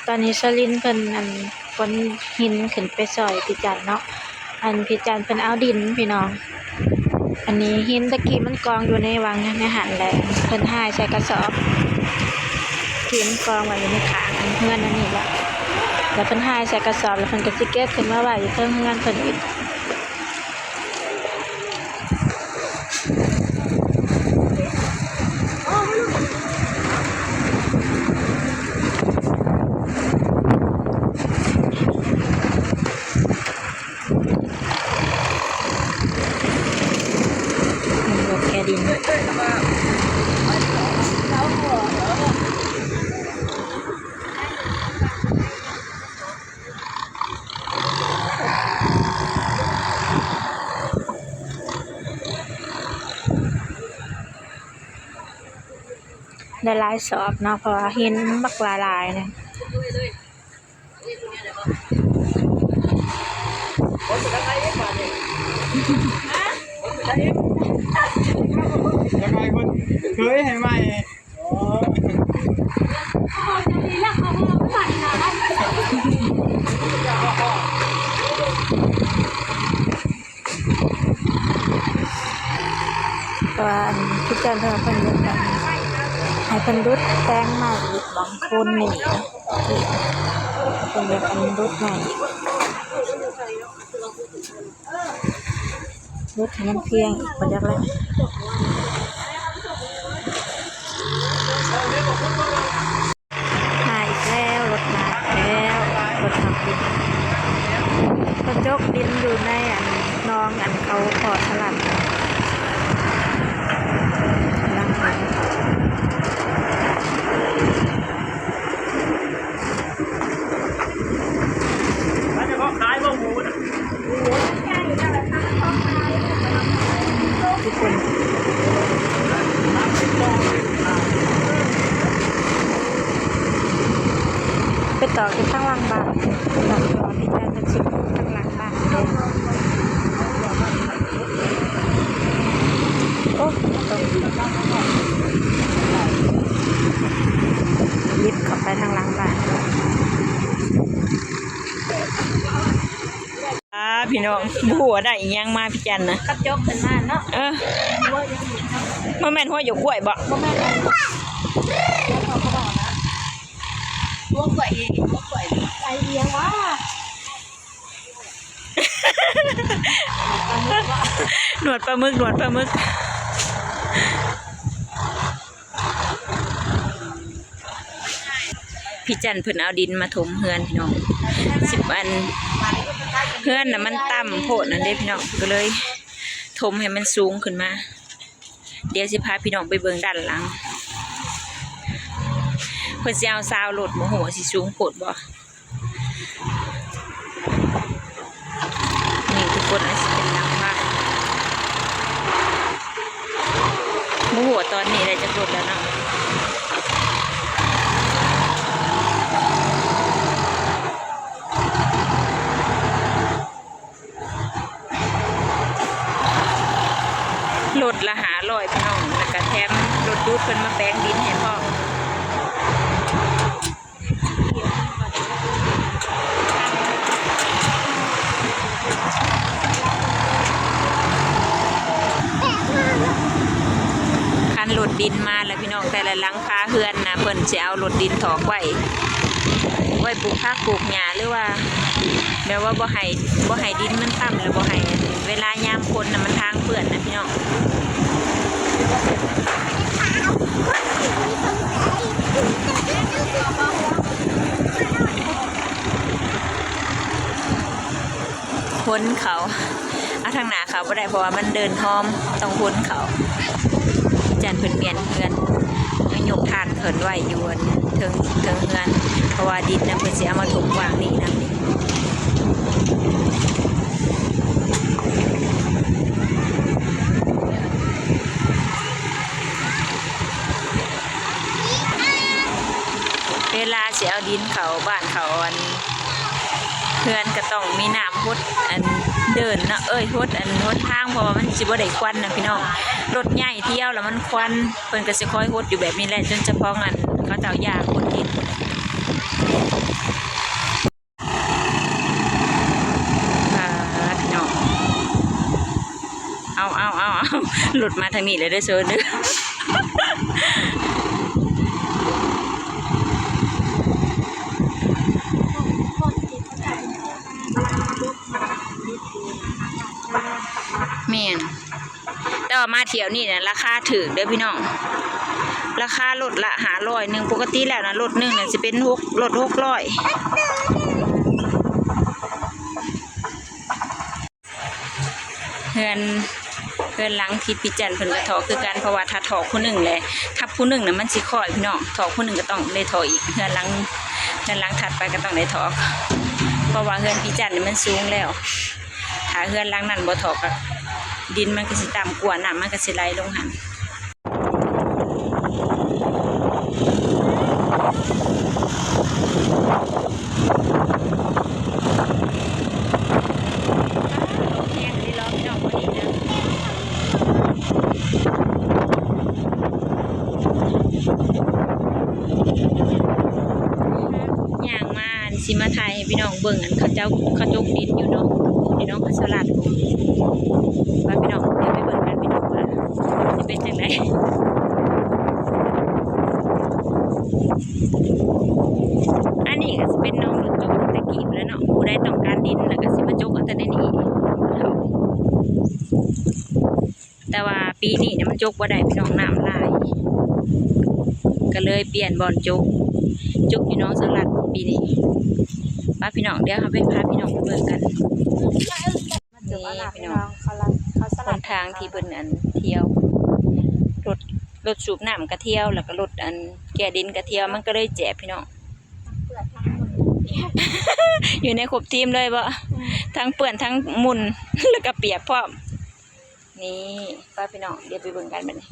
ตอนนี้ชลินเพิ่นคนหินขึ้นไปซอยพี่จันเนาะพี่จันเพิ่นเอาดินพี่น้องอันนี้หินตะกี้มันกองอยู่ในวังในหันแหละเพิ่นหายใส่กระสอบที่มันกองไว้อยู่ในขางเฮือนนั่นนี่แหละแล้วเพิ่นหายใส่กระสอบแล้วเพิ่นก็สิเก็บขึ้นมาไว้อยู่เทิงเฮือนเพิ่นอีกดินได้หลายสอบเนาะเพราะว่าเห็นบักหลายเนี่ยยังไงคุณเคยให้ไหมว่าพี่จันเพิ่นเรียนกันให้เพิ่นรุดแป้งมาอีกบางคนนี่เพิ่นเรียนกันรุดใหม่รุดให้มันเพียงอีกบ่จักแล้วมาอีกแล้วรถมาแล้วรถขับดินรถยกดินอยู่ในนองเขาพอสลัดทุกคนไปต่อที่ข้างหลังบ้านหลังต่อพี่แจ๊จะชิมข้างหลังบ้านเลยโอ้ตรงลิฟต์เข้าไปทางหลังบ้านพี่น้องบัวได้ยังมาพี่จันนะกับยกขึ้นมาเนาะบ่แม่นหัวหยกกล้วยบ่บ่แม่นเขาบอกนะหัวกล้วยไอเลี้ยงว่าหนวดปลาหมึกพี่จันเพิ่นเอาดินมาถมเฮือนพี่น้อง10 อันเฮือนน่ะมันต่ำโพดนั่นเด้พี่น้องก็เลยถมให้มันสูงขึ้นมาเดี๋ยวสิพาพี่น้องไปเบิ่งด้านหลังเพิ่นสิเอาซาวรถบ่ฮู้ว่าสิสูงโพดบ่นี่ทุกคนอาจสิเป็นหลังบ้านบ่ฮู้ว่าตอนนี้ได้จักรถแล้วเนาะรถละ500พี่น้องแล้วก็แถมรถดูดเพิ่นมาแปลงดินให้พ่อคันรถดินมาแล้วพี่น้องแต่ละหลังคาเฮือนนะเพิ่นสิเอารถดินถอกไว้ปลูกผักปลูกหญ้าหรือว่าแบบว่าบ่ให้ดินมันต่ำแล้วบ่ให้เวลายามฝนน่ะมันทางเปื้อนนะพี่น้องพ้นเขาทางหน้าเขาบ่ได้เพราะว่ามันเดินหอมต้องพ้นเขาจันเพิ่นเปลี่ยนเฮือนยกทานเพิ่นไว้อยู่เทิงเฮือนเพราะว่าดินน่ะเพิ่นสิเอามาถมวางนี่นำนี่เวลาสิเอาดินเขาบ้านเขาเพื่อนก็ต้องมีน้ำพดเดินเนาะพดพดทางเพราะว่ามันสิบ่ได้ควันนะพี่น้องรถใหญ่เที่ยวแล้วมันควันเพิ่นก็สิคอยพดอยู่แบบนี้แหละจนเฉพาะเขาเจ้าหญ้าพดดิน หลุดมาทางนี้เลยเด้อโซนเด้อแม่นแต่ว่ามาเที่ยวนี่เนี่ยราคาถูกเด้อพี่น้องราคารถละ500ปกติแล้วนะรถนึงเนี่ยจะเป็นรถ600เพื่อนหลังทิศพิจันเพิ่นก็ถอคือกันเพราะว่าถ้าถอผู้หนึ่งเลยถ้าผู้หนึ่งน่ะมันสิค่อยพี่น้องถอผู้หนึ่งก็ต้องได้ถออีกเพื่อนหลังถัดไปก็ต้องได้ถอเพราะว่าเพื่อนพิจันนี่มันสูงแล้วถ้าเพื่อนหลังนั้นบ่ถอก็ดินมันก็สิต่ำกว่าน้ำมันก็สิไหลลงหันอย่างมาสิมาไทยพี่น้องเบิ่งอันเขาจกดินอยู่เนาะพี่น้องเขาสลัดว่าพี่น้องเดี๋ยวไปเบิ่งกันพี่น้องว่าจะเป็นจังไดอันนี้ก็จะเป็นน้องรถจกตะกี้แล้วเนาะผู้ใดต้องการดินแล้วก็สิมาจกเอาแต่ในนี้แต่ว่าปีนี้เนี่ยมันจกบ่ได้พี่น้องน้ำลายก็เลยเปลี่ยนบ่อนจกอยู่น้องสลัดปีนี้ป้าพี่น้องเดี๋ยวเขาไปพาพี่น้องไปเบิ่งกันนี่พี่น้องคนทางที่เบิ่นอันเที่ยวรถสูบน้ำกระเที่ยวแล้วก็รถอันแก่ดินกระเที่ยวมันก็เลยแจกพี่น้องอยู่ในครบทีมเลยบ่ทั้งเปื้อนทั้งมุนแล้วก็เปียกพร้อมนี่ป้าพี่น้องเดี๋ยวไปเบิ่งกันบัดนี้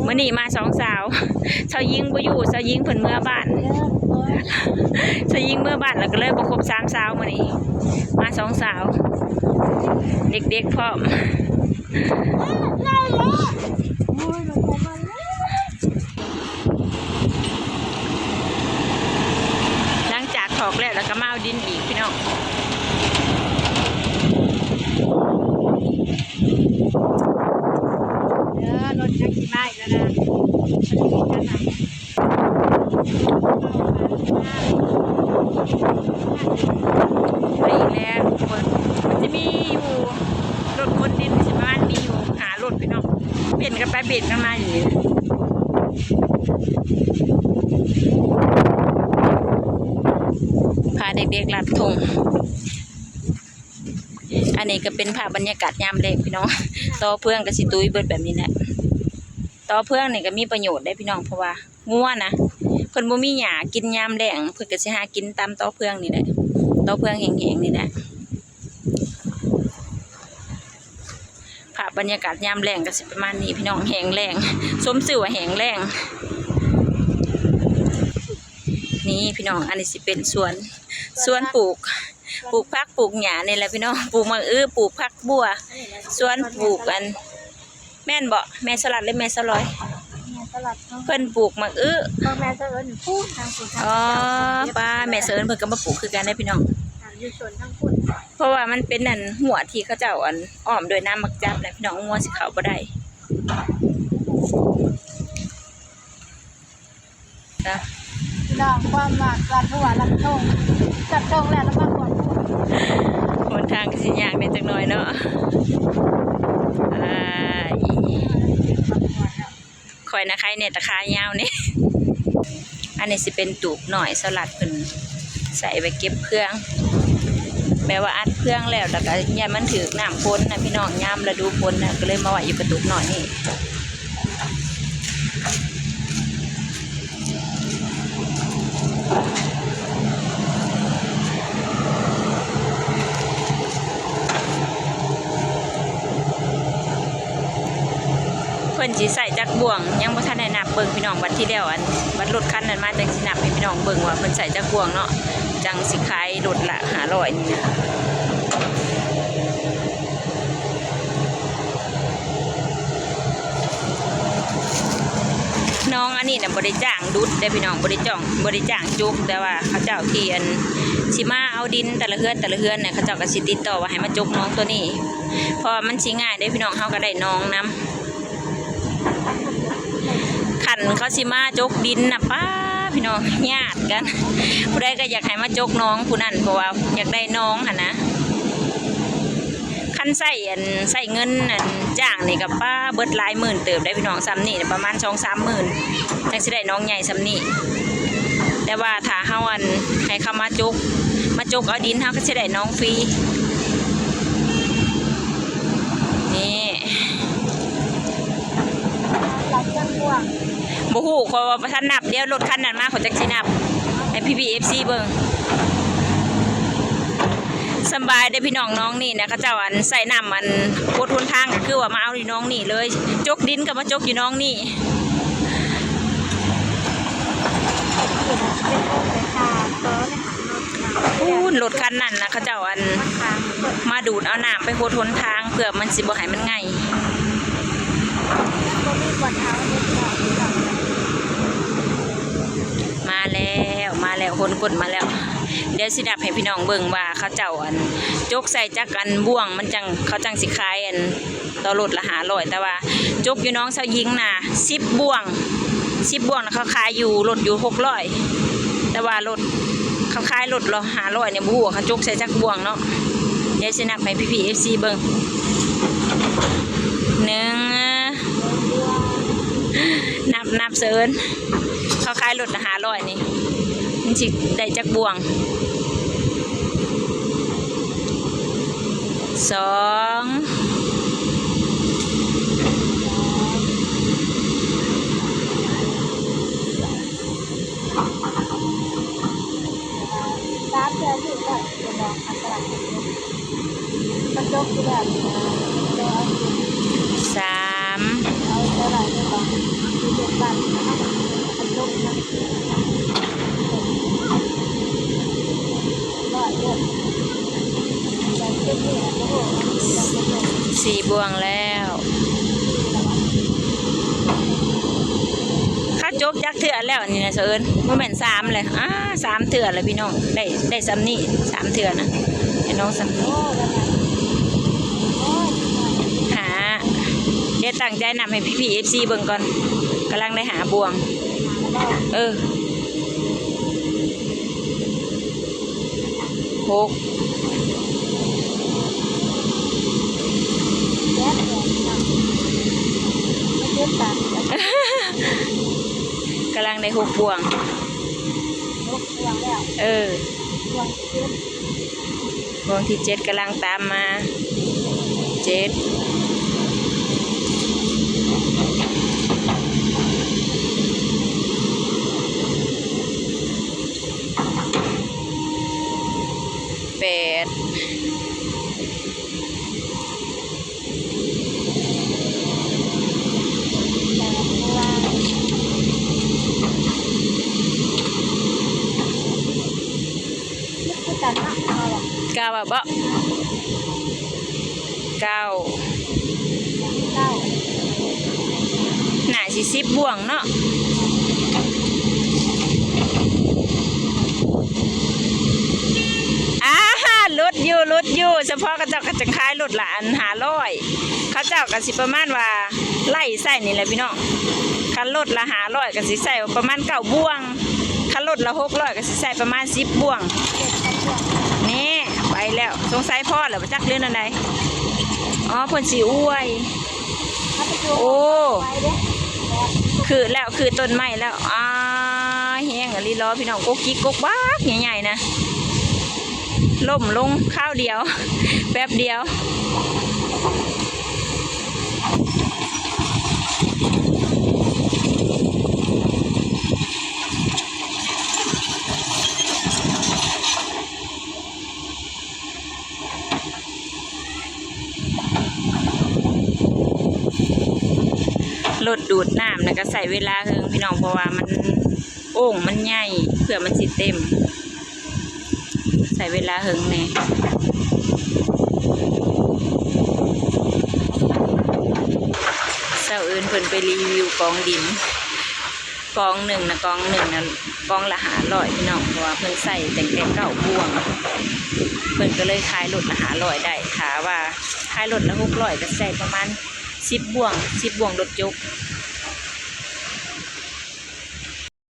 มื่อนี้มา2 สาวสาวยิงบ่อยู่สาวยิงเพิ่นเมื่อบ้านสาวยิงเมื่อบ้านแล้วก็เลยบ่ครบ3 สาวมื่อนี้มา2 สาวเด็กๆพร้อมหลังจากถอกแล้วก็มาเอาดินอีกพี่น้องรถจักรยานแล้วนะไปอีกแล้วทุกคนมันจะมีอยู่รถคนดินสิประมาณมีอยู่5 รถพี่น้องเปลี่ยนกันไปเปลี่ยนกันมาอยู่นี่พาเด็กๆลัดทงอันนี้ก็เป็นภาพบรรยากาศยามแลงพี่น้องต่อเพื่องกับสิตุ้ยเบิดแบบนี้แหละต่อเพื่องนี่ก็มีประโยชน์ได้พี่น้องเพราะว่างัวนะเพิ่นบ่มีหญ้ากินยามแลงเพิ่นก็สิหากินตามต่อเพื่องนี่แหละต่อเพื่องแห้งๆนี่แหละภาพบรรยากาศยามแลงก็สิประมาณนี้พี่น้องแห้งแล้งสมชื่อว่าแห้งแล้งนี่พี่น้องอันนี้สิเป็นสวนปลูกผักปลูกหญ้านี่แหละพี่น้องปลูกมะอื้อปลูกผักบัวสวนปลูกอันแม่นบ่แม่สลัดหรือแม่สลอยเพิ่นปลูกมะอื้อแม่เสิร์นพูดทางสุดอ๋อป้าแม่เสิร์นเพิ่นก็มาปลูกคือกันได้พี่น้องอยู่สวนทั้งพุ่นเพราะว่ามันเป็นอันหัวที่เขาเจ้าอันอ้อมโดยน้ำมักจับนะพี่น้องงัวสิเข้าบ่ได้จ้ะน้องความว่าการหัวลำทงจัดทงแล้วมาก่อนหนทางสิยากนิดจังหน่อยเนาะคอยนะใครเนี่ยตะขายาวนี่อันนี้สิเป็นตูบหน่อยสลัดเพิ่นใส่ไปเก็บเครื่องแปลว่าอัดเครื่องแล้วก็ยามมันถือน้ำฝนนะพี่น้องยามฤดูฝนนะก็เลยมาไว้อยู่กระตุกหน่อยนี่ พิ่นสิใส่จักบ่วงยังบ่ทันได้นับเบิ่งพี่น้องบัดที่แล้วอันบัดรถคันนั้นมาจังสินับให้พี่น้องเบิ่งว่าเพิ่นใส่จักบ่วงเนาะจังสิขายรถละ500นี่นะน้ องอันนี้น่ะบ่ได้จ้างดุดได้พี่น้องบ่ได้จ้างจุกแต่ว่าเขาเจ้าที่อันสิมาเอาดินแต่ละเฮือนเนี่ยเขาเจ้าก็สิติดต่อว่าให้มาจุกน้องตัวนี้เพราะมันสิง่ายได้พี่น้องเฮาก็ได้น้องนำขันเขาสิมาจกดินน่ะป้าพี่น้องญาติกันผู้ใดก็อยากให้มาจกน้องผู้นั้นเพราะว่าอยากได้น้องหั่นนะคันใส่เงินจ้างนี่กับป้าเบิดหลายหมื่นเติบได้พี่น้องซ้ำนี่ประมาณ 2-3 หมื่นจังสิได้น้องใหญ่ซ้ำนี่แต่ว่าถ้าเฮาให้เขามาจกเอาดินเฮาก็สิได้น้องฟรีนี่บ่ฮู้ขอว่าท่านนับเดี๋ยวรถคันนั้นมาเขาจักสินับให้PPFC เบิ่งสบายได้พี่น้องน้องนี่นะเขาเจ้าใส่น้ำโคตรทนทางก็คือว่ามาเอาอยู่น้องนี่เลยจกดินกับมาจกอยู่น้องนี่รถคันนั้นนะเขาเจ้ามาดูดเอาน้ำไปโคตรทนทางเพื่อมันสิบ่ให้มันไงมาแล้วคนกดมาแล้วเดี๋ยวสิดับให้พี่น้องเบิ่งว่าเขาเจ้าจกใส่จักบ่วงมันจังเขาจังสิขายต่อรถละ500แต่ว่าจกอยู่น้องสาวยิงน่ะ10 บ่วงนะเขาขายอยู่รถอยู่600แต่ว่ารถเขาขายรถละ500เนี่ยบ่ฮู้เขาจกใส่จักบ่วงเนาะเดี๋ยวสินับให้PPFC เบิ่งนับเซินเขาขายรถละ500นี่มันสิได้จักบ่วง24 บ่วงแล้วข้าจกจักเถื่อแล้วนี่นะเซินบ่แม่น3เลย3เถื่อเลยพี่น้องได้ซ้ำนี่3เถื่อนะไอ้น้องซ้ำนี่เดี๋ยวตั้งใจนำให้PPFC เบิ่งก่อนกำลังได้หาบ่วง6กำลังได้6 บ่วงบ่วงที่7กำลังตามมา79บ่9น่าสิ10 บ่วงเนาะลดอยู่เฉพาะเขาเจ้าก็จะขายลดละ500เขาเจ้าก็สิประมาณว่าไล่ใส่นี่แหละพี่น้องคันลดละ500ก็สิใส่ประมาณ9 บ่วงคันลดละ600ก็สิใส่ประมาณ10 บ่วงนี่ไปแล้วสงสัยพ่อเหรอจักเรื่องอะไรอ๋อเพิ่นสิอวยโอ้คือต้นไม้แล้วแห้งอะลีล้อพี่น้องกกกิ๊กกกบ้าใหญ่ๆนะล่มลงข้าวเดียวแป๊บเดียวรถดูดน้ำนะก็ใส่เวลาเฮิงพี่น้องเพราะว่ามันโอ่งมันใหญ่เผื่อมันสิเต็มใส่เวลาเฮิงแน่เช้าอื่นเพิ่นไปรีวิวกองดิน กองหนึ่งนะกองละ500พี่น้องเพราะว่าเพิ่นใส่แต่งแต่9บ่วงเพิ่นก็เลยขายรถละ500ได้ถ้าว่าขายรถละ600ก็ใส่ประมาณ10บ่วงรถยก